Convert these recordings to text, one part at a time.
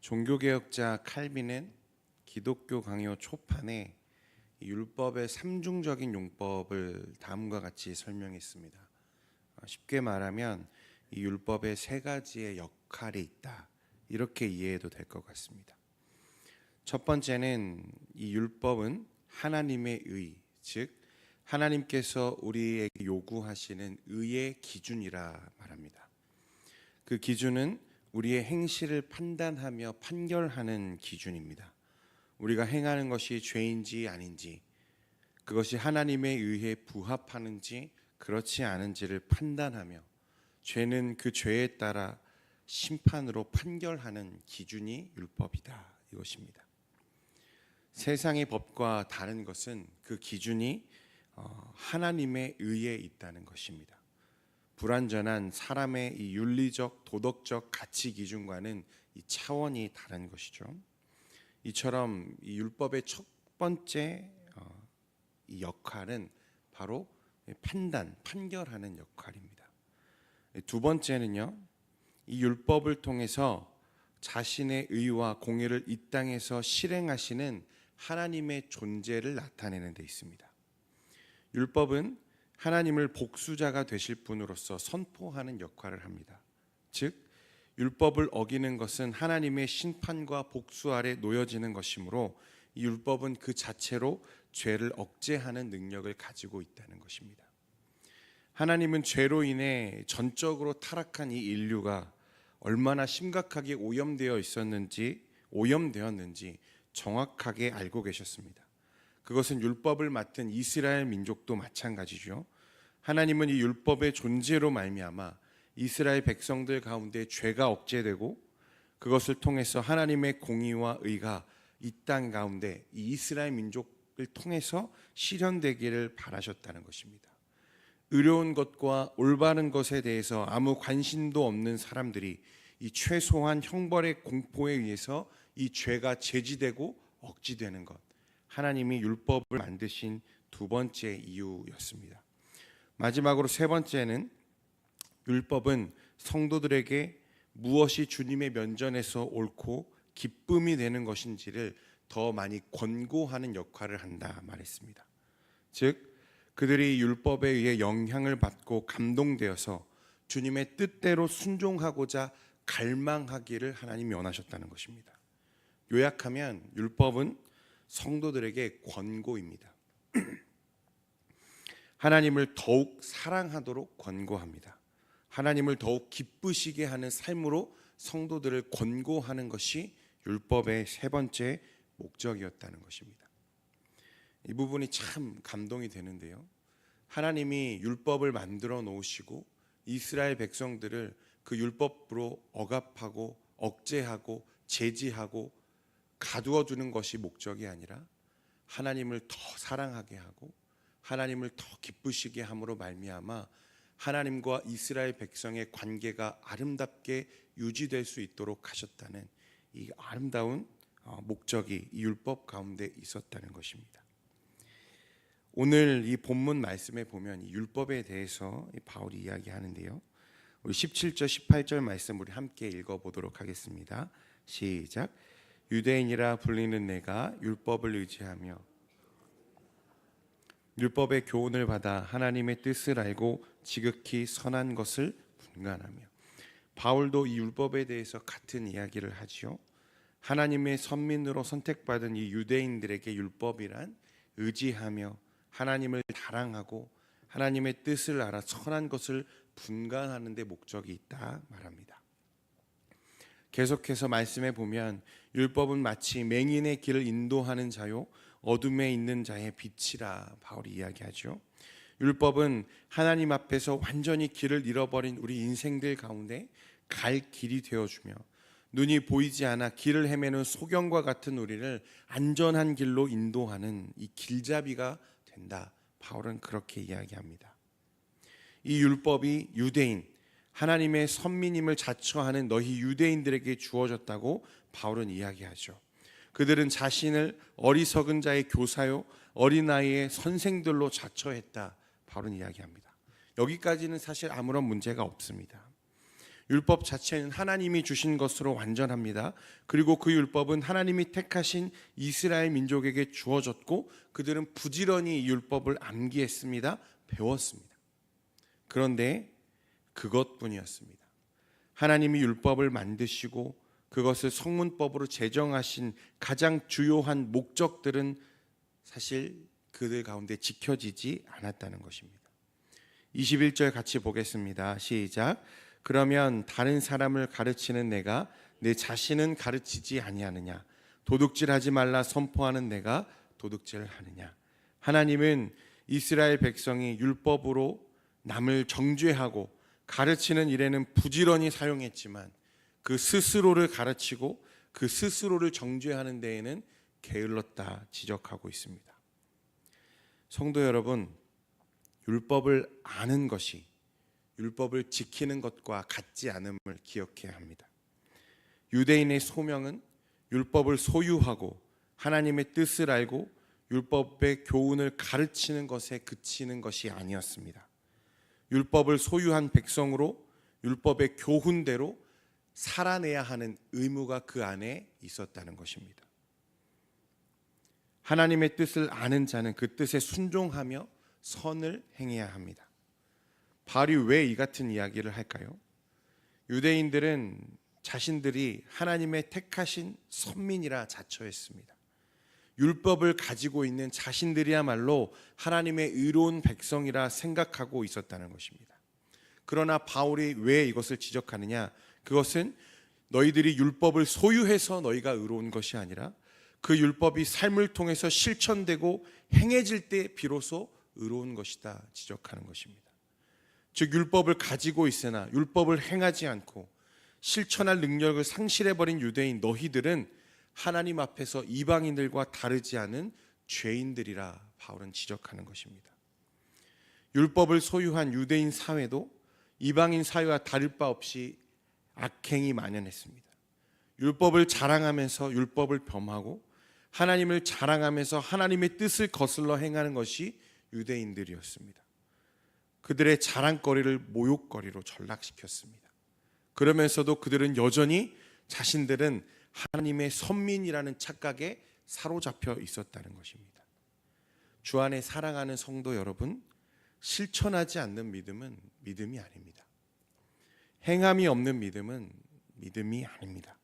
종교개혁자 칼빈은 기독교 강요 초판에 율법의 삼중적인 용법을 다음과 같이 설명했습니다. 쉽게 말하면 이 율법에 세 가지의 역할이 있다, 이렇게 이해해도 될 것 같습니다. 첫 번째는 이 율법은 하나님의 의, 즉 하나님께서 우리에게 요구하시는 의의 기준이라 말합니다. 그 기준은 우리의 행실을 판단하며 판결하는 기준입니다. 우리가 행하는 것이 죄인지 아닌지, 그것이 하나님의 의에 부합하는지 그렇지 않은지를 판단하며 죄는 그 죄에 따라 심판으로 판결하는 기준이 율법이다, 이것입니다. 세상의 법과 다른 것은 그 기준이 하나님의 의에 있다는 것입니다. 불완전한 사람의 이 윤리적, 도덕적 가치 기준과는 이 차원이 다른 것이죠. 이처럼 이 율법의 첫 번째 이 역할은 바로 판결하는 역할입니다. 두 번째는요, 이 율법을 통해서 자신의 의와 공의를 이 땅에서 실행하시는 하나님의 존재를 나타내는 데 있습니다. 율법은 하나님을 복수자가 되실 분으로서 선포하는 역할을 합니다. 즉 율법을 어기는 것은 하나님의 심판과 복수 아래 놓여지는 것이므로 이 율법은 그 자체로 죄를 억제하는 능력을 가지고 있다는 것입니다. 하나님은 죄로 인해 전적으로 타락한 이 인류가 얼마나 심각하게 오염되었는지 정확하게 알고 계셨습니다. 그것은 율법을 맡은 이스라엘 민족도 마찬가지죠. 하나님은 이 율법의 존재로 말미암아 이스라엘 백성들 가운데 죄가 억제되고 그것을 통해서 하나님의 공의와 의가 이 땅 가운데 이 이스라엘 민족을 통해서 실현되기를 바라셨다는 것입니다. 의로운 것과 올바른 것에 대해서 아무 관심도 없는 사람들이 이 최소한 형벌의 공포에 의해서 이 죄가 제지되고 억지되는 것, 하나님이 율법을 만드신 두 번째 이유였습니다. 마지막으로 세 번째는 율법은 성도들에게 무엇이 주님의 면전에서 옳고 기쁨이 되는 것인지를 더 많이 권고하는 역할을 한다 말했습니다. 즉 그들이 율법에 의해 영향을 받고 감동되어서 주님의 뜻대로 순종하고자 갈망하기를 하나님이 원하셨다는 것입니다. 요약하면 율법은 성도들에게 권고입니다. 하나님을 더욱 사랑하도록 권고합니다. 하나님을 더욱 기쁘시게 하는 삶으로 성도들을 권고하는 것이 율법의 세 번째 목적이었다는 것입니다. 이 부분이 참 감동이 되는데요. 하나님이 율법을 만들어 놓으시고 이스라엘 백성들을 그 율법으로 억압하고 억제하고 제지하고 가두어 두는 것이 목적이 아니라 하나님을 더 사랑하게 하고 하나님을 더 기쁘시게 함으로 말미암아 하나님과 이스라엘 백성의 관계가 아름답게 유지될 수 있도록 하셨다는 이 아름다운 목적이 이 율법 가운데 있었다는 것입니다. 오늘 이 본문 말씀에 보면 이 율법에 대해서 바울이 이야기하는데요. 우리 17절 18절 말씀 우리 함께 읽어보도록 하겠습니다. 시작. 유대인이라 불리는 내가 율법을 의지하며 율법의 교훈을 받아 하나님의 뜻을 알고 지극히 선한 것을 분간하며. 바울도 이 율법에 대해서 같은 이야기를 하지요. 하나님의 선민으로 선택받은 이 유대인들에게 율법이란 의지하며 하나님을 자랑하고 하나님의 뜻을 알아 선한 것을 분간하는 데 목적이 있다 말합니다. 계속해서 말씀해 보면 율법은 마치 맹인의 길을 인도하는 자요 어둠에 있는 자의 빛이라 바울이 이야기하죠. 율법은 하나님 앞에서 완전히 길을 잃어버린 우리 인생들 가운데 갈 길이 되어주며 눈이 보이지 않아 길을 헤매는 소경과 같은 우리를 안전한 길로 인도하는 이 길잡이가 된다. 바울은 그렇게 이야기합니다. 이 율법이 유대인, 하나님의 선민임을 자처하는 너희 유대인들에게 주어졌다고 바울은 이야기하죠. 그들은 자신을 어리석은 자의 교사요 어린아이의 선생들로 자처했다. 바울은 이야기합니다. 여기까지는 사실 아무런 문제가 없습니다. 율법 자체는 하나님이 주신 것으로 완전합니다. 그리고 그 율법은 하나님이 택하신 이스라엘 민족에게 주어졌고 그들은 부지런히 이 율법을 암기했습니다. 배웠습니다. 그런데 그것뿐이었습니다. 하나님이 율법을 만드시고 그것을 성문법으로 제정하신 가장 주요한 목적들은 사실 그들 가운데 지켜지지 않았다는 것입니다. 21절 같이 보겠습니다. 시작. 그러면 다른 사람을 가르치는 내가 내 자신은 가르치지 아니하느냐? 도둑질하지 말라 선포하는 내가 도둑질하느냐? 하나님은 이스라엘 백성이 율법으로 남을 정죄하고 가르치는 일에는 부지런히 사용했지만 그 스스로를 가르치고 그 스스로를 정죄하는 데에는 게을렀다 지적하고 있습니다. 성도 여러분, 율법을 아는 것이 율법을 지키는 것과 같지 않음을 기억해야 합니다. 유대인의 소명은 율법을 소유하고 하나님의 뜻을 알고 율법의 교훈을 가르치는 것에 그치는 것이 아니었습니다. 율법을 소유한 백성으로 율법의 교훈대로 살아내야 하는 의무가 그 안에 있었다는 것입니다. 하나님의 뜻을 아는 자는 그 뜻에 순종하며 선을 행해야 합니다. 바울이 왜 이 같은 이야기를 할까요? 유대인들은 자신들이 하나님의 택하신 선민이라 자처했습니다. 율법을 가지고 있는 자신들이야말로 하나님의 의로운 백성이라 생각하고 있었다는 것입니다. 그러나 바울이 왜 이것을 지적하느냐? 그것은 너희들이 율법을 소유해서 너희가 의로운 것이 아니라 그 율법이 삶을 통해서 실천되고 행해질 때 비로소 의로운 것이다 지적하는 것입니다. 즉 율법을 가지고 있으나 율법을 행하지 않고 실천할 능력을 상실해버린 유대인 너희들은 하나님 앞에서 이방인들과 다르지 않은 죄인들이라 바울은 지적하는 것입니다. 율법을 소유한 유대인 사회도 이방인 사회와 다를 바 없이 악행이 만연했습니다. 율법을 자랑하면서 율법을 범하고 하나님을 자랑하면서 하나님의 뜻을 거슬러 행하는 것이 유대인들이었습니다. 그들의 자랑거리를 모욕거리로 전락시켰습니다. 그러면서도 그들은 여전히 자신들은 하나님의 선민이라는 착각에 사로잡혀 있었다는 것입니다. 주 안에 사랑하는 성도 여러분, 실천하지 않는 믿음은 믿음이 아닙니다. 행함이 없는 믿음은 믿음이 아닙니다.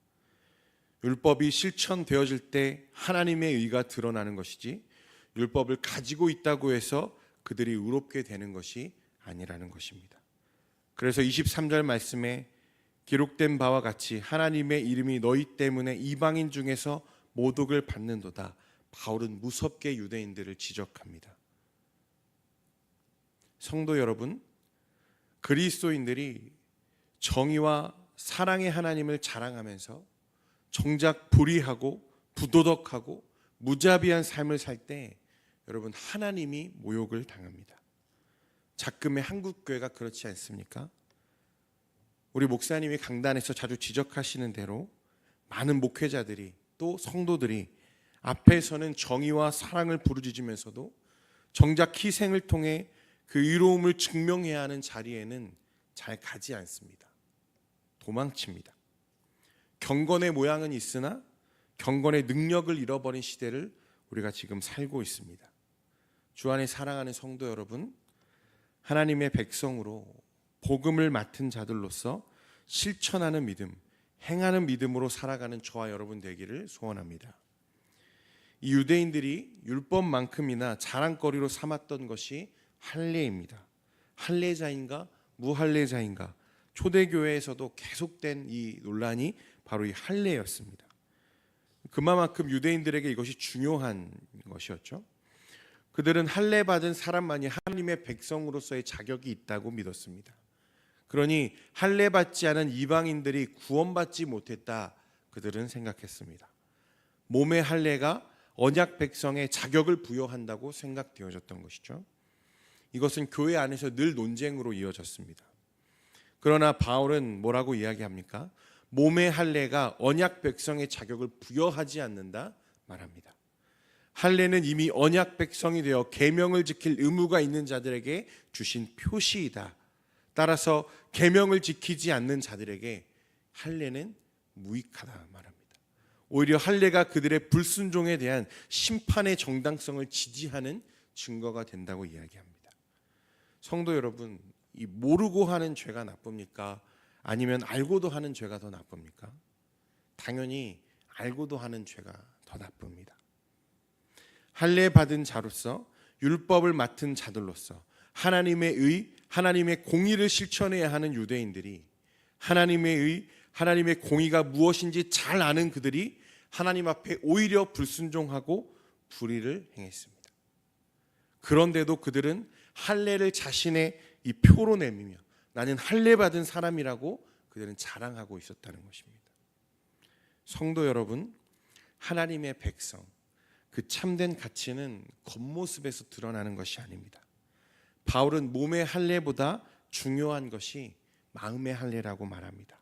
율법이 실천되어질 때 하나님의 의가 드러나는 것이지 율법을 가지고 있다고 해서 그들이 의롭게 되는 것이 아니라는 것입니다. 그래서 23절 말씀에 기록된 바와 같이 하나님의 이름이 너희 때문에 이방인 중에서 모독을 받는도다. 바울은 무섭게 유대인들을 지적합니다. 성도 여러분, 그리스도인들이 정의와 사랑의 하나님을 자랑하면서 정작 불의하고 부도덕하고 무자비한 삶을 살 때 여러분 하나님이 모욕을 당합니다. 작금의 한국교회가 그렇지 않습니까? 우리 목사님이 강단에서 자주 지적하시는 대로 많은 목회자들이 또 성도들이 앞에서는 정의와 사랑을 부르짖으면서도 정작 희생을 통해 그 의로움을 증명해야 하는 자리에는 잘 가지 않습니다. 도망칩니다. 경건의 모양은 있으나 경건의 능력을 잃어버린 시대를 우리가 지금 살고 있습니다. 주 안에 사랑하는 성도 여러분, 하나님의 백성으로 복음을 맡은 자들로서 실천하는 믿음, 행하는 믿음으로 살아가는 저와 여러분 되기를 소원합니다. 이 유대인들이 율법만큼이나 자랑거리로 삼았던 것이 할례입니다. 할례자인가 무할례자인가, 초대교회에서도 계속된 이 논란이 바로 이 할례였습니다. 그만큼 유대인들에게 이것이 중요한 것이었죠. 그들은 할례 받은 사람만이 하나님의 백성으로서의 자격이 있다고 믿었습니다. 그러니 할례 받지 않은 이방인들이 구원받지 못했다 그들은 생각했습니다. 몸의 할례가 언약 백성의 자격을 부여한다고 생각되어졌던 것이죠. 이것은 교회 안에서 늘 논쟁으로 이어졌습니다. 그러나 바울은 뭐라고 이야기합니까? 몸의 할례가 언약 백성의 자격을 부여하지 않는다 말합니다. 할례는 이미 언약 백성이 되어 계명을 지킬 의무가 있는 자들에게 주신 표시이다. 따라서 계명을 지키지 않는 자들에게 할례는 무익하다 말합니다. 오히려 할례가 그들의 불순종에 대한 심판의 정당성을 지지하는 증거가 된다고 이야기합니다. 성도 여러분, 이 모르고 하는 죄가 나쁩니까? 아니면 알고도 하는 죄가 더 나쁩니까? 당연히 알고도 하는 죄가 더 나쁩니다. 할례 받은 자로서, 율법을 맡은 자들로서 하나님의 공의를 실천해야 하는 유대인들이 하나님의 공의가 무엇인지 잘 아는 그들이 하나님 앞에 오히려 불순종하고 불의를 행했습니다. 그런데도 그들은 할례를 자신의 이 표로 내미며 나는 할례 받은 사람이라고 그들은 자랑하고 있었다는 것입니다. 성도 여러분, 하나님의 백성, 그 참된 가치는 겉모습에서 드러나는 것이 아닙니다. 바울은 몸의 할례보다 중요한 것이 마음의 할례라고 말합니다.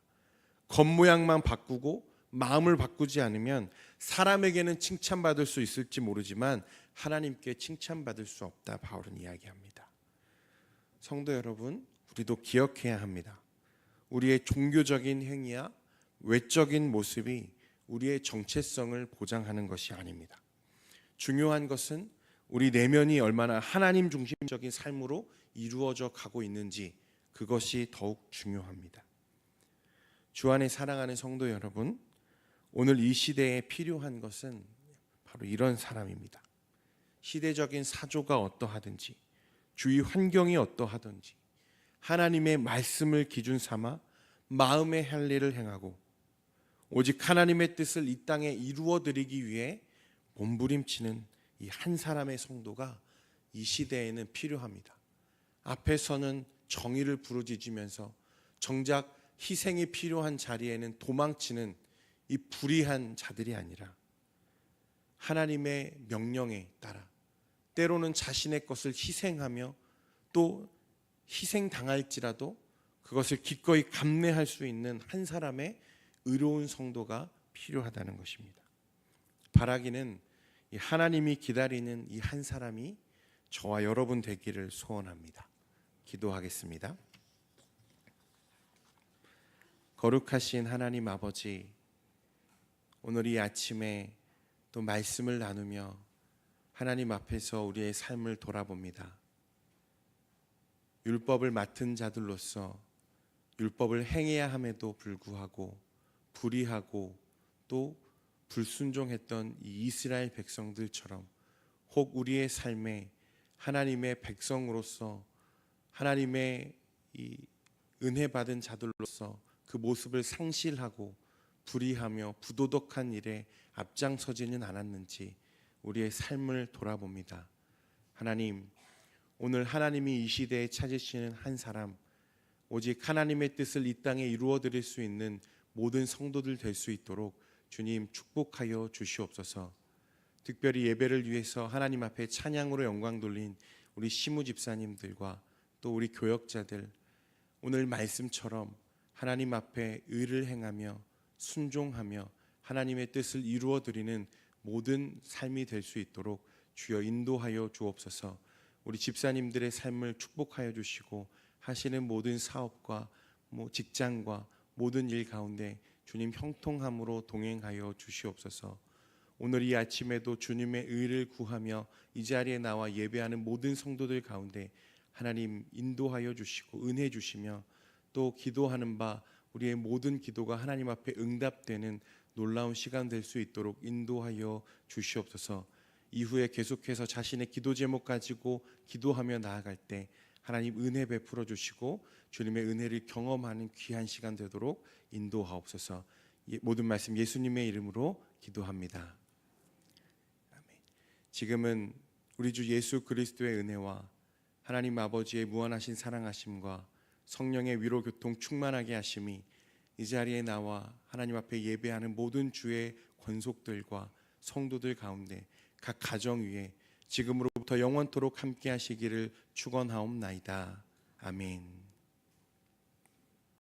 겉모양만 바꾸고 마음을 바꾸지 않으면 사람에게는 칭찬받을 수 있을지 모르지만 하나님께 칭찬받을 수 없다, 바울은 이야기합니다. 성도 여러분, 우리도 기억해야 합니다. 우리의 종교적인 행위야 외적인 모습이 우리의 정체성을 보장하는 것이 아닙니다. 중요한 것은 우리 내면이 얼마나 하나님 중심적인 삶으로 이루어져 가고 있는지, 그것이 더욱 중요합니다. 주 안에 사랑하는 성도 여러분, 오늘 이 시대에 필요한 것은 바로 이런 사람입니다. 시대적인 사조가 어떠하든지 주위 환경이 어떠하든지 하나님의 말씀을 기준 삼아 마음의 할례를 행하고 오직 하나님의 뜻을 이 땅에 이루어 드리기 위해 몸부림치는 이 한 사람의 성도가 이 시대에는 필요합니다. 앞에서는 정의를 부르짖으면서 정작 희생이 필요한 자리에는 도망치는 이 불의한 자들이 아니라 하나님의 명령에 따라 때로는 자신의 것을 희생하며 또 희생당할지라도 그것을 기꺼이 감내할 수 있는 한 사람의 의로운 성도가 필요하다는 것입니다. 바라기는 이 하나님이 기다리는 이 한 사람이 저와 여러분 되기를 소원합니다. 기도하겠습니다. 거룩하신 하나님 아버지, 오늘 이 아침에 또 말씀을 나누며 하나님 앞에서 우리의 삶을 돌아봅니다. 율법을 맡은 자들로서 율법을 행해야 함에도 불구하고 불의하고 또 불순종했던 이 이스라엘 백성들처럼 혹 우리의 삶에 하나님의 백성으로서 하나님의 이 은혜 받은 자들로서 그 모습을 상실하고 불의하며 부도덕한 일에 앞장서지는 않았는지 우리의 삶을 돌아봅니다. 하나님, 오늘 하나님이 이 시대에 찾으시는 한 사람, 오직 하나님의 뜻을 이 땅에 이루어 드릴 수 있는 모든 성도들 될 수 있도록 주님 축복하여 주시옵소서. 특별히 예배를 위해서 하나님 앞에 찬양으로 영광 돌린 우리 시무 집사님들과 또 우리 교역자들, 오늘 말씀처럼 하나님 앞에 의를 행하며 순종하며 하나님의 뜻을 이루어 드리는 모든 삶이 될 수 있도록 주여 인도하여 주옵소서. 우리 집사님들의 삶을 축복하여 주시고 하시는 모든 사업과 직장과 모든 일 가운데 주님 형통함으로 동행하여 주시옵소서. 오늘 이 아침에도 주님의 의를 구하며 이 자리에 나와 예배하는 모든 성도들 가운데 하나님 인도하여 주시고 은혜 주시며 또 기도하는 바 우리의 모든 기도가 하나님 앞에 응답되는 놀라운 시간 될 수 있도록 인도하여 주시옵소서. 이후에 계속해서 자신의 기도 제목 가지고 기도하며 나아갈 때 하나님 은혜 베풀어 주시고 주님의 은혜를 경험하는 귀한 시간 되도록 인도하옵소서. 모든 말씀 예수님의 이름으로 기도합니다. 아멘. 지금은 우리 주 예수 그리스도의 은혜와 하나님 아버지의 무한하신 사랑하심과 성령의 위로 교통 충만하게 하심이 이 자리에 나와 하나님 앞에 예배하는 모든 주의 권속들과 성도들 가운데 각 가정 위에 지금으로부터 영원토록 함께 하시기를 축원하옵나이다. 아멘.